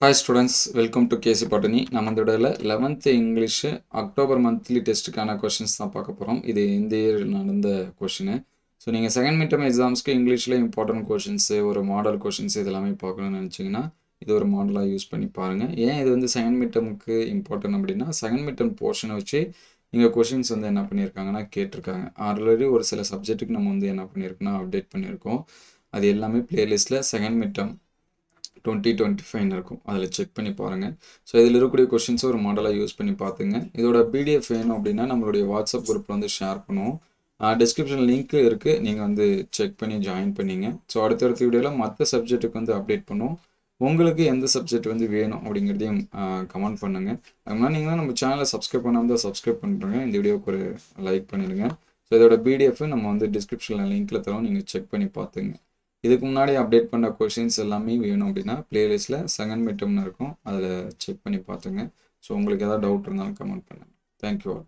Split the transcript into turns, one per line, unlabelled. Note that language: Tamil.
Hi students, welcome to KC Botany. நம்ம இந்த வீடியோல 11th இங்கிலீஷ் அக்டோபர் மந்த்லி டெஸ்ட்டுக்கான கொஷின்ஸ் தான் பார்க்க போகிறோம். இது இந்த இயர் நடந்த கொஷின். ஸோ நீங்கள் செகண்ட் மிட் டர்ம் எக்ஸாம்ஸ்க்கு இங்கிலீஷில் இம்பார்ட்டன்ட் கொஷின்ஸு ஒரு மாடல் கொஷின்ஸ் இது எல்லாமே பார்க்கணும்னு நினச்சிங்கன்னா இது ஒரு மாடலாக யூஸ் பண்ணி பாருங்கள். ஏன் இது வந்து செகண்ட் மிட் டர்முக்கு இம்பார்ட்டன்ட் அப்படின்னா செகண்ட் மிட் டர்ம் போர்ஷனை வச்சு இங்கே கொஷின்ஸ் வந்து என்ன பண்ணியிருக்காங்கன்னா கேட்டிருக்காங்க. ஆல்ரெடி ஒரு சில சப்ஜெக்ட்டுக்கு நம்ம வந்து என்ன பண்ணியிருக்கோம்னா அப்டேட் பண்ணியிருக்கோம். அது எல்லாமே பிளேலிஸ்ட்டில் செகண்ட் மிட் டர்ம் 2025 இருக்கும். அதில் செக் பண்ணி பாருங்கள். ஸோ இதில் இருக்கக்கூடிய கொஷின்ஸை ஒரு மாடலாக யூஸ் பண்ணி பார்த்துங்க. இதோட பிடிஎஃப் வேணும் அப்படின்னா நம்மளுடைய வாட்ஸ்அப் குரூப்பில் வந்து ஷேர் பண்ணுவோம். டிஸ்கிரிப்ஷன் லிங்க் இருக்குது, நீங்கள் வந்து செக் பண்ணி ஜாயின் பண்ணிங்க. ஸோ அடுத்தடுத்த வீடியோவில் மற்ற சப்ஜெக்ட்டுக்கு வந்து அப்டேட் பண்ணுவோம். உங்களுக்கு எந்த சப்ஜெக்ட் வந்து வேணும் அப்படிங்கிறதையும் கமெண்ட் பண்ணுங்கள். அதுமாதிரி நீங்கள் தான் நம்ம சேனலை சப்ஸ்கிரைப் பண்ணாமல் தான் சப்ஸ்கிரைப் பண்ணுறேங்க. இந்த வீடியோவுக்கு ஒரு லைக் பண்ணிடுங்க. ஸோ இதோட பிடிஎஃப் நம்ம வந்து டிஸ்கிரிப்ஷனில் லிங்க்கில் தரோம், நீங்கள் செக் பண்ணி பார்த்துங்க. இதுக்கு முன்னாடி அப்டேட் பண்ண கொஷின்ஸ் எல்லாமே வேணும் அப்படின்னா பிளேலிஸ்ட்டில் செகண்ட் மிட் டர்ம்னு இருக்கும், அதில் செக் பண்ணி பார்த்துங்க. ஸோ உங்களுக்கு ஏதாவது டவுட் இருந்தாலும் கமெண்ட் பண்ணுங்கள். Thank you all.